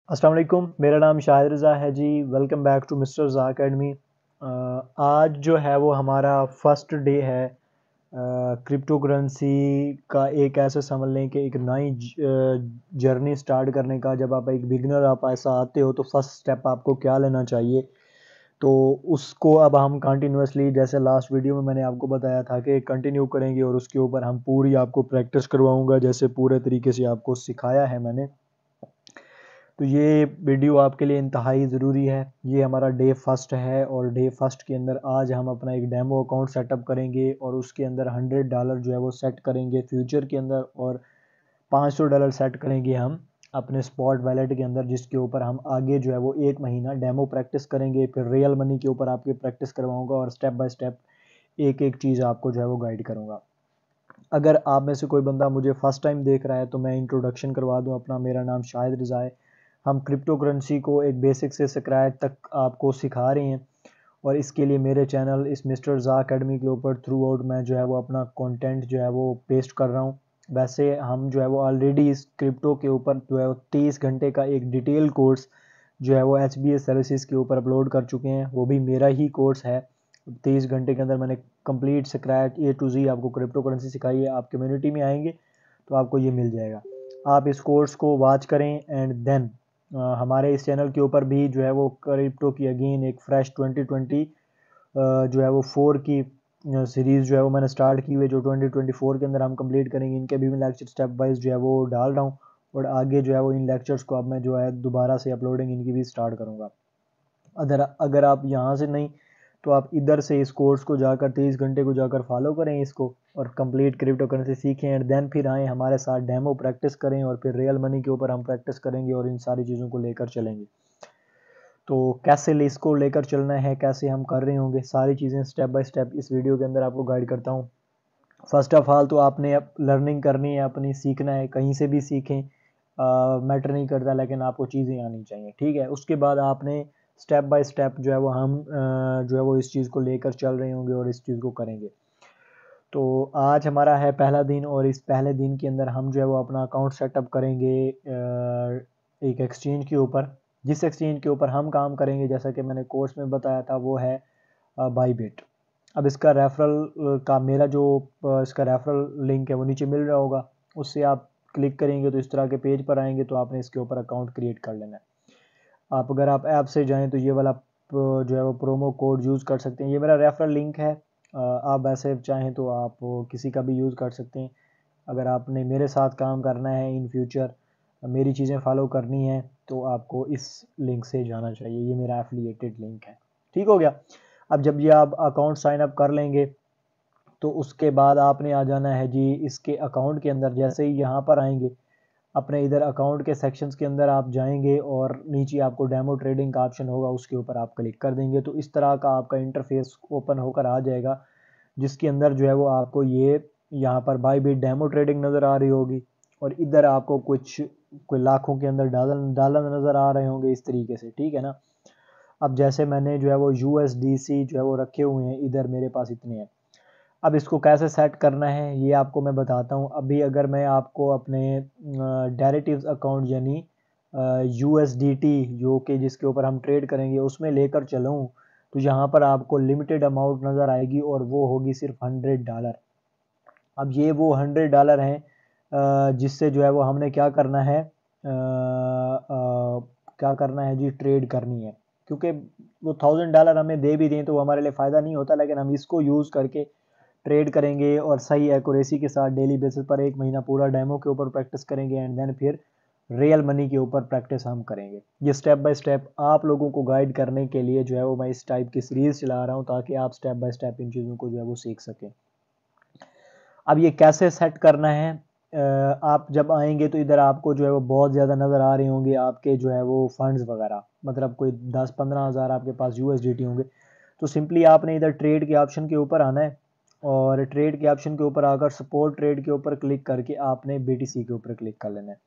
अस्सलाम वालेकुम, मेरा नाम शाहिद रज़ा है जी। Welcome back to mister Raza academy. आज जो है वो हमारा फर्स्ट डे है क्रिप्टो करेंसी का। एक ऐसे समझ लें कि एक नई जर्नी स्टार्ट करने का। जब आप एक बिगनर आप ऐसा आते हो तो फर्स्ट स्टेप आपको क्या लेना चाहिए, तो उसको अब हम कंटिन्यूसली, जैसे लास्ट वीडियो में मैंने आपको बताया था कि कंटिन्यू करेंगे और उसके ऊपर हम पूरी आपको प्रैक्टिस करवाऊंगा जैसे पूरे तरीके से आपको सिखाया है मैंने। तो ये वीडियो आपके लिए इंतहाई ज़रूरी है। ये हमारा डे फर्स्ट है और डे फर्स्ट के अंदर आज हम अपना एक डेमो अकाउंट सेटअप करेंगे और उसके अंदर $100 जो है वो सेट करेंगे फ्यूचर के अंदर, और $500 सेट करेंगे हम अपने स्पॉट वैलेट के अंदर, जिसके ऊपर हम आगे जो है वो 1 महीना डेमो प्रैक्टिस करेंगे। फिर रियल मनी के ऊपर आपकी प्रैक्टिस करवाऊंगा और स्टेप बाय स्टेप एक एक चीज़ आपको जो है वो गाइड करूँगा। अगर आप में से कोई बंदा मुझे फ़र्स्ट टाइम देख रहा है तो मैं इंट्रोडक्शन करवा दूं अपना। मेरा नाम शाहिद रज़ा है। हम क्रिप्टो करेंसी को एक बेसिक से स्क्रैच तक आपको सिखा रहे हैं और इसके लिए मेरे चैनल इस मिस्टर रज़ा अकेडमी के ऊपर थ्रू आउट मैं जो है वो अपना कंटेंट जो है वो पेस्ट कर रहा हूँ। वैसे हम जो है वो ऑलरेडी इस क्रिप्टो के ऊपर जो है वो 30 घंटे का एक डिटेल कोर्स जो है वो HBS सर्विसेज के ऊपर अपलोड कर चुके हैं। वो भी मेरा ही कोर्स है। 30 घंटे के अंदर मैंने complete scratch A to Z आपको क्रिप्टो करेंसी सिखाई है। आप कम्युनिटी में आएंगे तो आपको ये मिल जाएगा। आप इस कोर्स को वॉच करें एंड देन हमारे इस चैनल के ऊपर भी जो है वो क्रिप्टो की अगेन एक फ्रेश 2020 जो है वो 4 की सीरीज़ जो है वो मैंने स्टार्ट की हुई है, जो 2024 के अंदर हम कंप्लीट करेंगे। इनके भी मैं लेक्चर स्टेप वाइज जो है वो डाल रहा हूँ और आगे जो है वो इन लेक्चर्स को अब मैं जो है दोबारा से अपलोडिंग इनकी भी स्टार्ट करूँगा। अगर अगर आप यहाँ से नहीं तो आप इधर से इस कोर्स को जाकर 30 घंटे को जाकर फॉलो करें इसको और कंप्लीट क्रिप्टो करेंसी सीखें एंड देन फिर आएँ हमारे साथ डेमो प्रैक्टिस करें और फिर रियल मनी के ऊपर हम प्रैक्टिस करेंगे और इन सारी चीज़ों को लेकर चलेंगे। तो कैसे इसको लेकर चलना है, कैसे हम कर रहे होंगे, सारी चीज़ें स्टेप बाय स्टेप इस वीडियो के अंदर आपको गाइड करता हूँ। फर्स्ट ऑफ ऑल तो आपने अब लर्निंग करनी है, अपनी सीखना है, कहीं से भी सीखें मैटर नहीं करता, लेकिन आपको चीज़ें आनी चाहिए, ठीक है। उसके बाद आपने स्टेप बाय स्टेप जो है वो हम जो है वो इस चीज़ को लेकर चल रहे होंगे और इस चीज़ को करेंगे। तो आज हमारा है पहला दिन और इस पहले दिन के अंदर हम जो है वो अपना अकाउंट सेटअप करेंगे एक एक्सचेंज के ऊपर। जिस एक्सचेंज के ऊपर हम काम करेंगे, जैसा कि मैंने कोर्स में बताया था, वो है बाईबिट। अब इसका रेफरल का मेरा जो इसका रेफरल लिंक है वो नीचे मिल रहा होगा, उससे आप क्लिक करेंगे तो इस तरह के पेज पर आएंगे। तो आपने इसके ऊपर अकाउंट क्रिएट कर लेना है। आप अगर आप ऐप से जाएं तो ये वाला जो है वो प्रोमो कोड यूज़ कर सकते हैं। ये मेरा रेफरल लिंक है। आप ऐसे चाहें तो आप किसी का भी यूज़ कर सकते हैं। अगर आपने मेरे साथ काम करना है इन फ्यूचर, मेरी चीज़ें फॉलो करनी है, तो आपको इस लिंक से जाना चाहिए। ये मेरा एफिलिएटेड लिंक है। ठीक हो गया। अब जब ये आप अकाउंट साइन अप कर लेंगे तो उसके बाद आपने आ जाना है जी इसके अकाउंट के अंदर। जैसे ही यहाँ पर आएंगे अपने इधर अकाउंट के सेक्शंस के अंदर आप जाएंगे और नीचे आपको डेमो ट्रेडिंग का ऑप्शन होगा, उसके ऊपर आप क्लिक कर देंगे तो इस तरह का आपका इंटरफेस ओपन होकर आ जाएगा, जिसके अंदर जो है वो आपको ये यहाँ पर बाईबिट डेमो ट्रेडिंग नज़र आ रही होगी और इधर आपको कुछ कोई लाखों के अंदर डॉलर नज़र आ रहे होंगे इस तरीके से, ठीक है ना। अब जैसे मैंने जो है वो USDC जो है वो रखे हुए हैं, इधर मेरे पास इतने हैं। अब इसको कैसे सेट करना है ये आपको मैं बताता हूँ। अभी अगर मैं आपको अपने डेरिवेटिव्स अकाउंट यानी USDT जो कि जिसके ऊपर हम ट्रेड करेंगे उसमें लेकर चलूँ, तो यहाँ पर आपको लिमिटेड अमाउंट नज़र आएगी और वो होगी सिर्फ $100। अब ये वो $100 हैं जिससे जो है वो हमने क्या करना है, क्या करना है जी, ट्रेड करनी है। क्योंकि वो $1000 हमें दे भी दें तो वो हमारे लिए फ़ायदा नहीं होता, लेकिन हम इसको यूज़ करके ट्रेड करेंगे और सही एक्यूरेसी के साथ डेली बेसिस पर 1 महीना पूरा डेमो के ऊपर प्रैक्टिस करेंगे एंड देन फिर रियल मनी के ऊपर प्रैक्टिस हम करेंगे। ये स्टेप बाय स्टेप आप लोगों को गाइड करने के लिए जो है वो मैं इस टाइप की सीरीज़ चला रहा हूँ, ताकि आप स्टेप बाय स्टेप इन चीज़ों को जो है वो सीख सकें। अब ये कैसे सेट करना है, आप जब आएंगे तो इधर आपको जो है वो बहुत ज़्यादा नज़र आ रहे होंगे आपके जो है वो फंड्स वगैरह, मतलब कोई 10-15 हज़ार आपके पास USDT होंगे। तो सिंपली आपने इधर ट्रेड के ऑप्शन के ऊपर आना है और ट्रेड के ऑप्शन के ऊपर आकर सपोर्ट ट्रेड के ऊपर क्लिक करके आपने BTC के ऊपर क्लिक कर लेना है।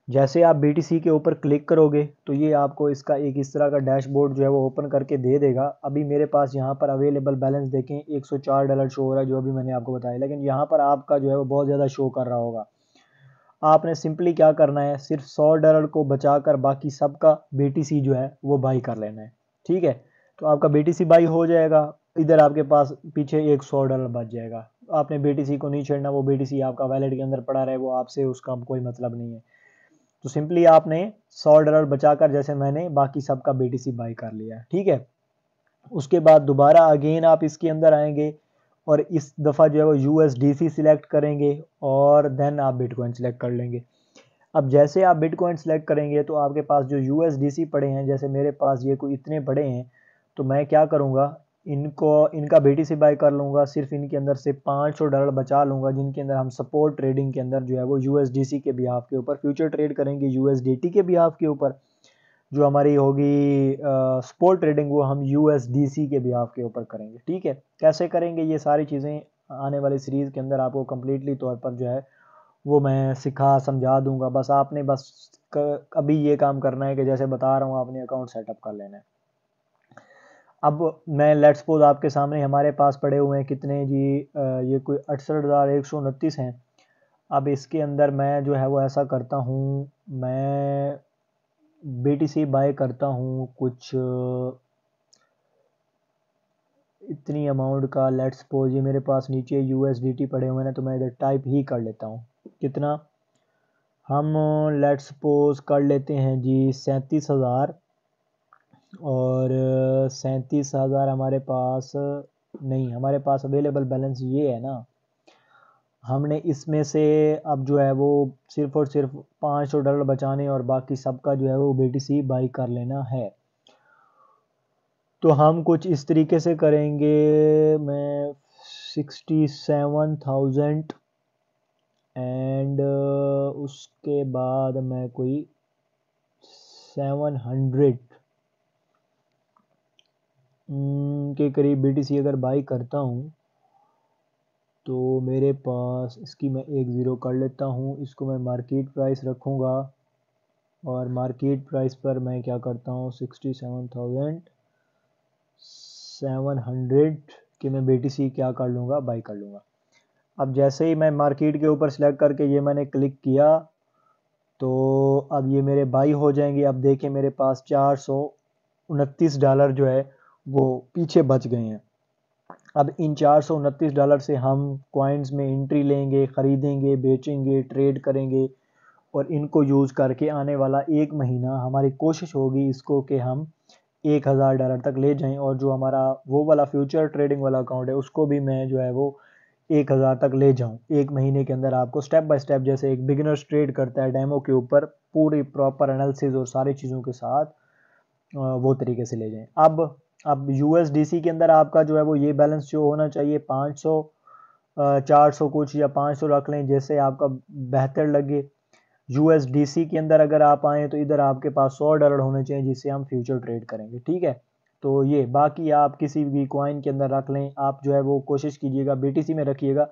जैसे आप BTC के ऊपर क्लिक करोगे तो ये आपको इसका एक इस तरह का डैशबोर्ड जो है वो ओपन करके दे देगा। अभी मेरे पास यहाँ पर अवेलेबल बैलेंस देखें $104 शो हो रहा है, जो अभी मैंने आपको बताया, लेकिन यहाँ पर आपका जो है वो बहुत ज़्यादा शो कर रहा होगा। आपने सिंपली क्या करना है, सिर्फ $100 को बचाकर बाकी सबका BTC जो है वो बाई कर लेना है। ठीक है, तो आपका BTC बाई हो जाएगा, इधर आपके पास पीछे एक $100 बच जाएगा। आपने BTC को नहीं छेड़ना, वो BTC आपका वैलेट के अंदर पड़ा रहे, वो आपसे उसका कोई मतलब नहीं है। तो सिंपली आपने $100 बचाकर जैसे मैंने बाकी सबका BTC बाई कर लिया। ठीक है, उसके बाद दोबारा अगेन आप इसके अंदर आएंगे और इस दफ़ा जो है वो USDC सिलेक्ट करेंगे और देन आप बिटकॉइन सिलेक्ट कर लेंगे। अब जैसे आप बिटकॉइन सेलेक्ट करेंगे तो आपके पास जो USDC पड़े हैं, जैसे मेरे पास ये कोई इतने पड़े हैं, तो मैं क्या करूँगा, इनका BTC बाय कर लूँगा, सिर्फ इनके अंदर से $500 बचा लूँगा, जिनके अंदर हम सपोर्ट ट्रेडिंग के अंदर जो है वो USDC के बिहाफ के ऊपर फ्यूचर ट्रेड करेंगे, USDT के बिहाफ के ऊपर जो हमारी होगी स्पोर्ट ट्रेडिंग, वो हम USDC के बिहाफ के ऊपर करेंगे। ठीक है, कैसे करेंगे ये सारी चीज़ें आने वाली सीरीज़ के अंदर आपको कम्प्लीटली तौर पर जो है वो मैं सिखा समझा दूंगा। बस आपने अभी ये काम करना है कि जैसे बता रहा हूँ आपने अकाउंट सेटअप कर लेना है। अब मैं लेट्स सपोज आपके सामने हमारे पास पड़े हुए हैं कितने जी, ये कोई 68,129 हैं। अब इसके अंदर मैं जो है वो ऐसा करता हूँ, मैं BTC बाय करता हूँ कुछ इतनी अमाउंट का। लेट्स सपोज ये मेरे पास नीचे USDT पड़े हुए हैं, तो मैं इधर टाइप ही कर लेता हूँ कितना, हम लेट्स सपोज कर लेते हैं जी 37,000, और 37,000 हमारे पास नहीं, हमारे पास अवेलेबल बैलेंस ये है ना, हमने इसमें से अब जो है वो सिर्फ और सिर्फ $500 बचाने और बाकी सबका जो है वो BTC बाई कर लेना है। तो हम कुछ इस तरीके से करेंगे, मैं 67,000 एंड उसके बाद मैं कोई 700 के करीब BTC अगर बाई करता हूँ, तो मेरे पास इसकी मैं एक ज़ीरो कर लेता हूँ, इसको मैं मार्केट प्राइस रखूँगा और मार्केट प्राइस पर मैं क्या करता हूँ 67,700 के मैं BTC क्या कर लूँगा, बाई कर लूँगा। अब जैसे ही मैं मार्केट के ऊपर सेलेक्ट करके ये मैंने क्लिक किया, तो अब ये मेरे बाई हो जाएंगे। अब देखें मेरे पास $429 जो है वो पीछे बच गए हैं। अब इन $429 से हम कॉइन्स में एंट्री लेंगे, ख़रीदेंगे, बेचेंगे, ट्रेड करेंगे और इनको यूज़ करके आने वाला एक महीना हमारी कोशिश होगी इसको कि हम $1,000 तक ले जाएं, और जो हमारा वो वाला फ्यूचर ट्रेडिंग वाला अकाउंट है उसको भी मैं जो है वो 1,000 तक ले जाऊं एक महीने के अंदर। आपको स्टेप बाय स्टेप जैसे एक बिगिनर्स ट्रेड करता है डेमो के ऊपर पूरी प्रॉपर एनालिसिस और सारी चीज़ों के साथ वो तरीके से ले जाएं। अब USDC के अंदर आपका जो है वो ये बैलेंस जो होना चाहिए 500 400 कुछ या 500 रख लें, जैसे आपका बेहतर लगे। USDC के अंदर अगर आप आएँ तो इधर आपके पास $100 होने चाहिए जिससे हम फ्यूचर ट्रेड करेंगे। ठीक है, तो ये बाकी आप किसी भी कॉइन के अंदर रख लें। आप जो है वो कोशिश कीजिएगा BTC में रखिएगा,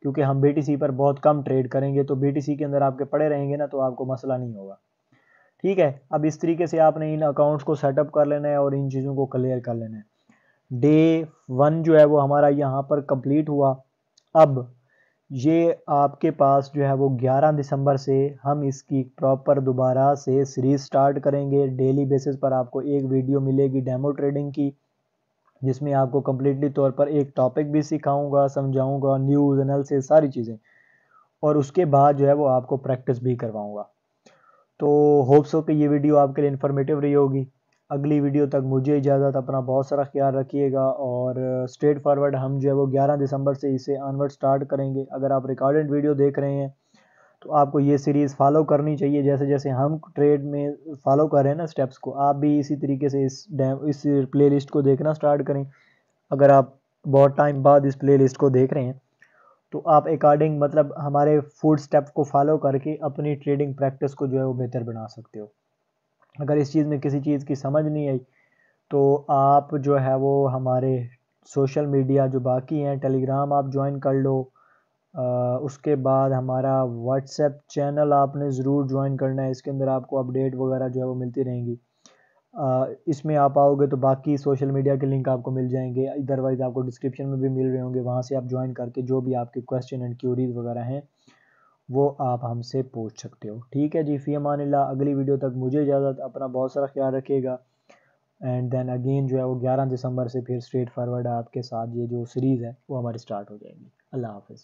क्योंकि हम BTC पर बहुत कम ट्रेड करेंगे, तो BTC के अंदर आपके पड़े रहेंगे ना, तो आपको मसला नहीं होगा। ठीक है, अब इस तरीके से आपने इन अकाउंट्स को सेटअप कर लेना है और इन चीज़ों को क्लियर कर लेना है। डे 1 जो है वो हमारा यहाँ पर कंप्लीट हुआ। अब ये आपके पास जो है वो 11 दिसंबर से हम इसकी प्रॉपर दोबारा से सीरीज स्टार्ट करेंगे। डेली बेसिस पर आपको एक वीडियो मिलेगी डेमो ट्रेडिंग की, जिसमें आपको कम्प्लीटली तौर पर एक टॉपिक भी सिखाऊंगा, समझाऊंगा, न्यूज़ एनालिसिस सारी चीज़ें, और उसके बाद जो है वो आपको प्रैक्टिस भी करवाऊंगा। तो होप्स हो कि ये वीडियो आपके लिए इन्फॉर्मेटिव रही होगी। अगली वीडियो तक मुझे इजाज़त, अपना बहुत सारा ख्याल रखिएगा, और स्ट्रेट फॉरवर्ड हम जो है वो 11 दिसंबर से इसे ऑनवर्ड स्टार्ट करेंगे। अगर आप रिकॉर्डेड वीडियो देख रहे हैं तो आपको ये सीरीज़ फॉलो करनी चाहिए, जैसे जैसे हम ट्रेड में फॉलो कर रहे हैं ना स्टेप्स को, आप भी इसी तरीके से इस प्लेलिस्ट को देखना स्टार्ट करें। अगर आप बहुत टाइम बाद इस प्लेलिस्ट को देख रहे हैं तो आप अकॉर्डिंग मतलब हमारे फूड स्टेप को फॉलो करके अपनी ट्रेडिंग प्रैक्टिस को जो है वो बेहतर बना सकते हो। अगर इस चीज़ में किसी चीज़ की समझ नहीं आई तो आप जो है वो हमारे सोशल मीडिया जो बाकी हैं, टेलीग्राम आप ज्वाइन कर लो, उसके बाद हमारा व्हाट्सएप चैनल आपने ज़रूर ज्वाइन करना है। इसके अंदर आपको अपडेट वगैरह जो है वो मिलती रहेंगी। इसमें आप आओगे तो बाकी सोशल मीडिया के लिंक आपको मिल जाएंगे, अदरवाइज़ आपको डिस्क्रिप्शन में भी मिल रहे होंगे, वहाँ से आप ज्वाइन करके जो भी आपके क्वेश्चन एंड क्यूरीज वगैरह हैं वो आप हमसे पूछ सकते हो। ठीक है जी, फ़ी अमानिल्लाह। अगली वीडियो तक मुझे इजाज़त, अपना बहुत सारा ख्याल रखिएगा। एंड देन अगेन जो है वो 11 दिसंबर से फिर स्ट्रेट फॉरवर्ड आपके साथ ये जो सीरीज़ है वो हमारी स्टार्ट हो जाएगी। अल्लाह हाफ़िज़।